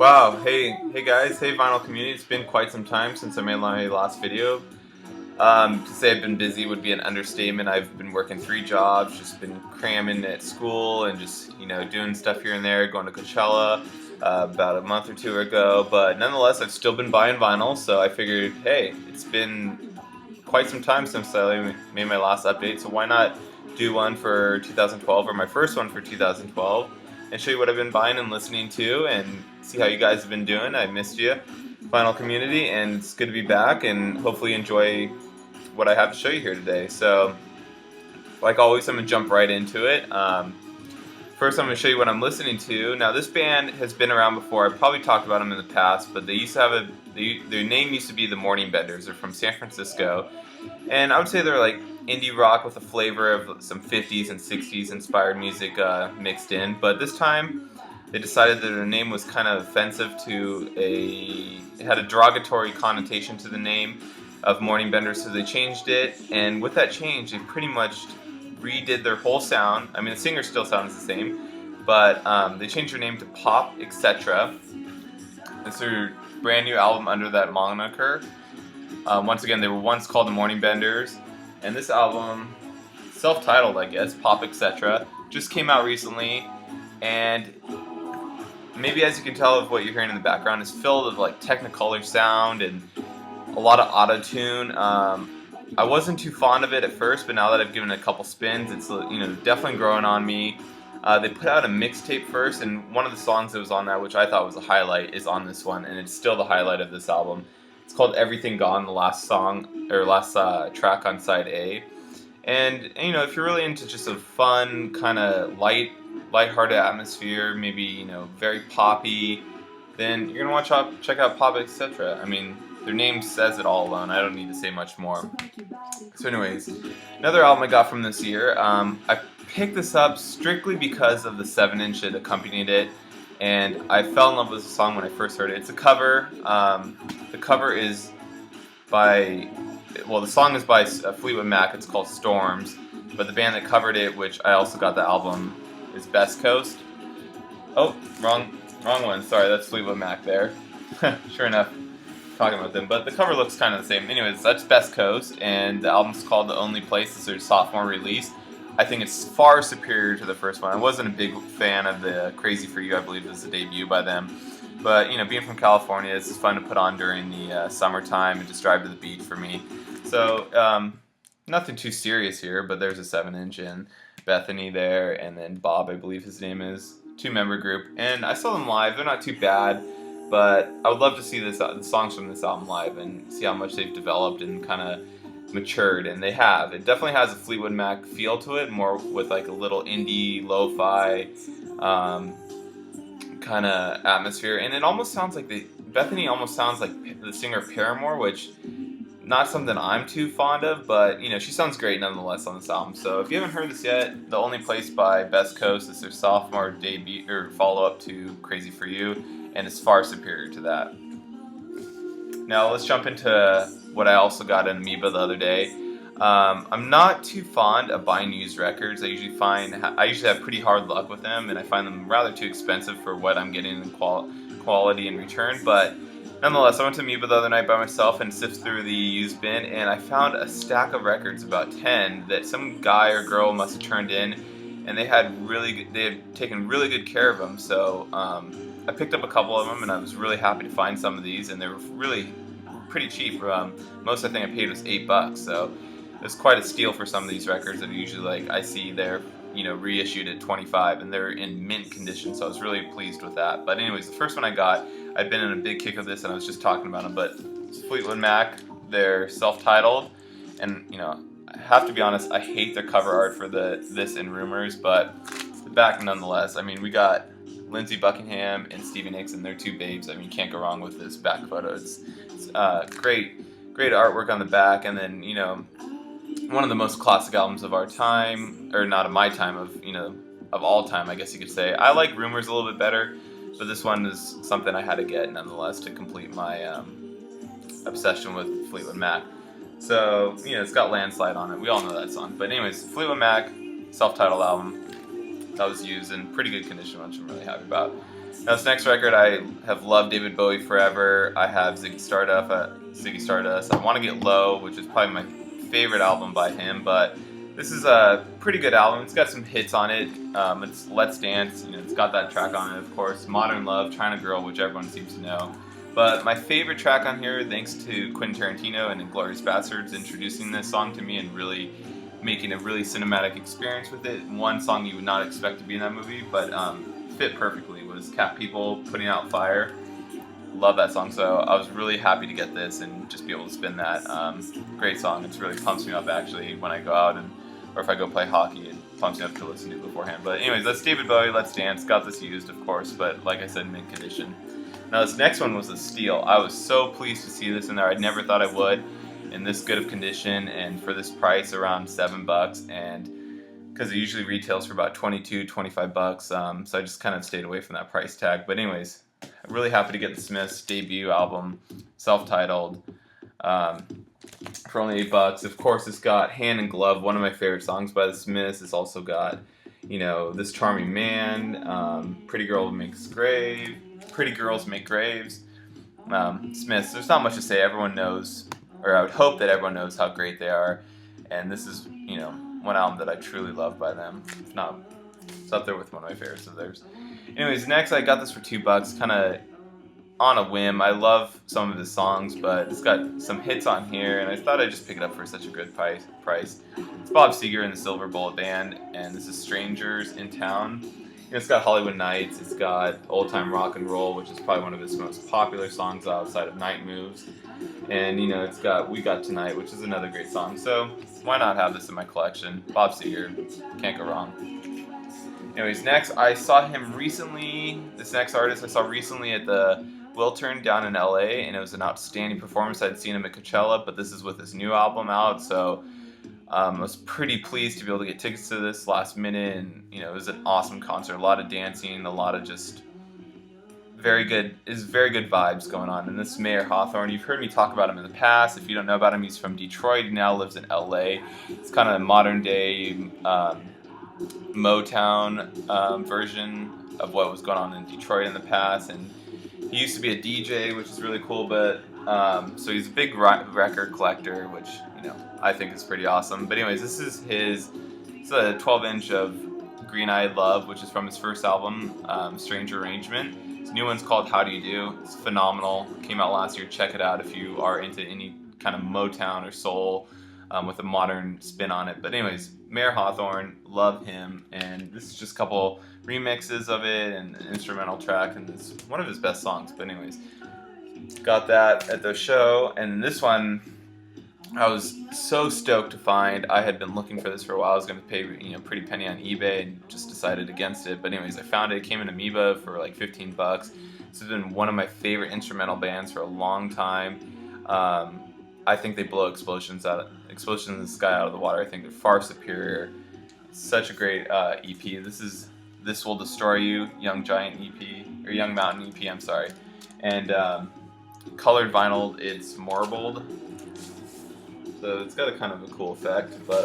Wow, hey guys, hey vinyl community. It's been quite some time since I made my last video. To say I've been busy would be an understatement. I've been working 3 jobs, just been cramming at school and just, doing stuff here and there, going to Coachella about a month or two ago. But nonetheless, I've still been buying vinyl, so I figured, hey, it's been quite some time since I made my last update, so why not do one for 2012, or my first one for 2012, and show you what I've been buying and listening to, and see how you guys have been doing. I missed you, Final Community, and it's good to be back, and hopefully enjoy what I have to show you here today. So, like always, I'm going to jump right into it. First, I'm going to show you what I'm listening to. Now, this band has been around before. I've probably talked about them in the past, but they used to have their name used to be the Morning Benders. They're from San Francisco, and I would say they're like indie rock with a flavor of some 50s and 60s inspired music mixed in. But this time, they decided that their name was kind of offensive it had a derogatory connotation to the name of Morning Benders, so they changed it. And with that change, they pretty much redid their whole sound. I mean, the singer still sounds the same, but they changed their name to Pop Etc. It's their brand new album under that moniker. Once again, they were once called the Morning Benders, and this album, self-titled I guess, Pop Etc., just came out recently, and maybe as you can tell of what you're hearing in the background, is filled with like Technicolor sound and a lot of auto-tune. I wasn't too fond of it at first, but now that I've given it a couple spins, it's definitely growing on me. They put out a mixtape first, and one of the songs that was on that, which I thought was a highlight, is on this one, and it's still the highlight of this album. It's called Everything Gone, the last track on side A. And if you're really into just a fun kind of light-hearted atmosphere, maybe very poppy, then you're gonna want to check out Pop Etc. I mean, their name says it all alone. I don't need to say much more. So anyways, another album I got from this year. I picked this up strictly because of the 7-inch that accompanied it, and I fell in love with the song when I first heard it. It's a cover. The cover is the song is by Fleetwood Mac. It's called Storms, but the band that covered it, which I also got the album, is Best Coast. Oh, wrong one. Sorry, that's Fleetwood Mac there. Sure enough, talking about them, but the cover looks kind of the same. Anyways, that's Best Coast, and the album's called The Only Place. It's their sophomore release. I think it's far superior to the first one. I wasn't a big fan of the Crazy For You. I believe it was the debut by them. But, being from California, this is fun to put on during the summertime and just drive to the beach for me. So, nothing too serious here, but there's a 7-inch and Bethany there, and then Bob, I believe his name is, 2-member group. And I saw them live. They're not too bad, but I would love to see the songs from this album live and see how much they've developed and kind of matured, and they have. It definitely has a Fleetwood Mac feel to it, more with like a little indie, lo-fi kind of atmosphere, and it almost sounds like Bethany almost sounds like the singer Paramore, which not something I'm too fond of, but she sounds great nonetheless on this album. So if you haven't heard this yet, The Only Place by Best Coast is their sophomore debut or follow-up to Crazy For You, and it's far superior to that. Now let's jump into what I also got in Amoeba the other day. I'm not too fond of buying used records. I usually have pretty hard luck with them, and I find them rather too expensive for what I'm getting in quality in return. But nonetheless, I went to Amoeba the other night by myself and sifted through the used bin, and I found a stack of records, about 10, that some guy or girl must have turned in, and they had taken really good care of them. So I picked up a couple of them, and I was really happy to find some of these, and they were really pretty cheap. Most I think I paid was $8, so it was quite a steal for some of these records that are usually I see they're reissued at $25, and they're in mint condition, so I was really pleased with that. But anyways, the first one I got, I'd been in a big kick of this, and I was just talking about them, but it's Fleetwood Mac. They're self-titled, and I have to be honest, I hate their cover art for this and Rumors, but the back nonetheless. I mean, we got Lindsey Buckingham and Stevie Nicks, and they're two babes. I mean, you can't go wrong with this back photo. It's great artwork on the back, and then one of the most classic albums of our time, or not of my time, of all time, I guess you could say. I like Rumors a little bit better, but this one is something I had to get nonetheless to complete my obsession with Fleetwood Mac. So it's got Landslide on it. We all know that song. But anyways, Fleetwood Mac, self-titled album that was used in pretty good condition, which I'm really happy about. Now, this next record, I have loved David Bowie forever. I have Ziggy Stardust. I Want to Get Low, which is probably my favorite album by him, but this is a pretty good album. It's got some hits on it. It's Let's Dance. It's got that track on it, of course. Modern Love, China Girl, which everyone seems to know. But my favorite track on here, thanks to Quentin Tarantino and Inglourious Basterds introducing this song to me and really making a really cinematic experience with it. One song you would not expect to be in that movie, but fit perfectly, was Cat People, Putting Out Fire. Love that song, so I was really happy to get this and just be able to spin that. Great song. It's really pumps me up actually when I go out or if I go play hockey. It pumps me up to listen to beforehand. But anyways, that's David Bowie, Let's Dance. Got this used, of course, but like I said, mint condition. Now this next one was a steal. I was so pleased to see this in there. I never thought I would, in this good of condition and for this price, around $7, and because it usually retails for about $22-25, so I just kind of stayed away from that price tag. But anyways, I'm really happy to get the Smiths' debut album, self-titled, for only $8. Of course, it's got Hand in Glove, one of my favorite songs by the Smiths. It's also got, This Charming Man, Pretty Girls Make Graves. Smiths, there's not much to say. Everyone knows, or I would hope that everyone knows how great they are. And this is, one album that I truly love by them. If not, it's up there with one of my favorites of theirs. Anyways, next I got this for $2, kind of on a whim. I love some of his songs, but it's got some hits on here, and I thought I'd just pick it up for such a good price. It's Bob Seger and the Silver Bullet Band, and this is Strangers in Town. It's got Hollywood Nights, it's got Old Time Rock and Roll, which is probably one of his most popular songs outside of Night Moves. And, it's got We Got Tonight, which is another great song. So, why not have this in my collection? Bob Seger, can't go wrong. Anyways, next, I saw him recently, this next artist I saw recently at the Wiltern down in LA, and it was an outstanding performance. I'd seen him at Coachella, but this is with his new album out, so I was pretty pleased to be able to get tickets to this last minute, and it was an awesome concert. A lot of dancing, a lot of just very good vibes going on. And this is Mayer Hawthorne. You've heard me talk about him in the past. If you don't know about him, he's from Detroit. He now lives in LA. It's kind of a modern day Motown version of what was going on in Detroit in the past. And he used to be a DJ, which is really cool. But so he's a big record collector, which I think is pretty awesome. But anyways, this is it's a 12-inch of Green Eyed Love, which is from his first album, Strange Arrangement. His new one's called How Do You Do? It's phenomenal. It came out last year. Check it out if you are into any kind of Motown or soul with a modern spin on it. But anyways, Mayer Hawthorne, love him. And this is just a couple remixes of it and an instrumental track. And it's one of his best songs. But anyways, got that at the show. And this one, I was so stoked to find. I had been looking for this for a while. I was going to pay pretty penny on eBay and just decided against it. But anyways, I found it. It came in Amoeba for like $15. This has been one of my favorite instrumental bands for a long time. I think they blow Explosions in the Sky out of the water. I think they're far superior. Such a great EP. This Will Destroy You, Young Giant EP, or Young Mountain EP, I'm sorry. And colored vinyl, it's marbled. So it's got a kind of a cool effect, but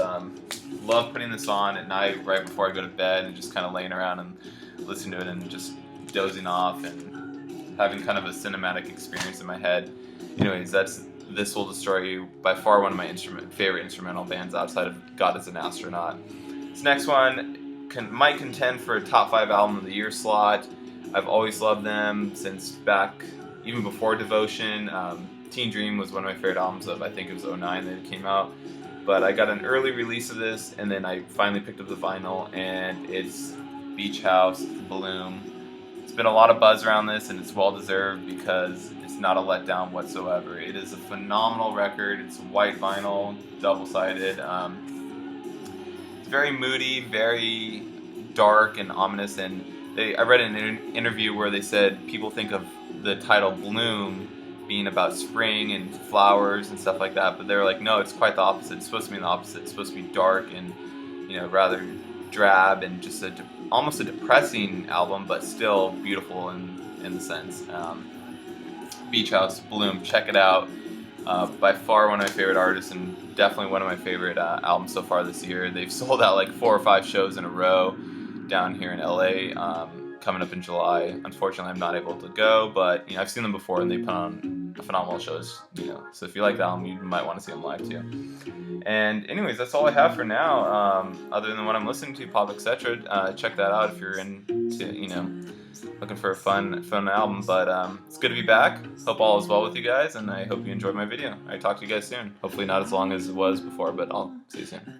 love putting this on at night right before I go to bed and just kind of laying around and listening to it and just dozing off and having kind of a cinematic experience in my head. Anyways, that's This Will Destroy You, by far one of my favorite instrumental bands outside of God Is an Astronaut. This next one might contend for a top 5 album of the year slot. I've always loved them since back, even before Devotion. Teen Dream was one of my favorite albums of, I think it was 2009 that it came out. But I got an early release of this, and then I finally picked up the vinyl, and it's Beach House, Bloom. It's been a lot of buzz around this, and it's well-deserved because it's not a letdown whatsoever. It is a phenomenal record. It's white vinyl, double-sided. It's very moody, very dark and ominous, and I read an interview where they said people think of the title Bloom being about spring and flowers and stuff like that, but they were like, no, it's quite the opposite. It's supposed to be the opposite. It's supposed to be dark and rather drab and just almost a depressing album, but still beautiful in the sense. Beach House, Bloom, check it out. By far one of my favorite artists and definitely one of my favorite albums so far this year. They've sold out like 4 or 5 shows in a row down here in LA. coming up in July. Unfortunately, I'm not able to go, but I've seen them before and they put on phenomenal shows. So if you like the album, you might want to see them live too. And anyways, that's all I have for now. Other than what I'm listening to, Pop Etc. Check that out if you're into looking for a fun album. But it's good to be back. Hope all is well with you guys, and I hope you enjoyed my video. I talk to you guys soon. Hopefully not as long as it was before, but I'll see you soon.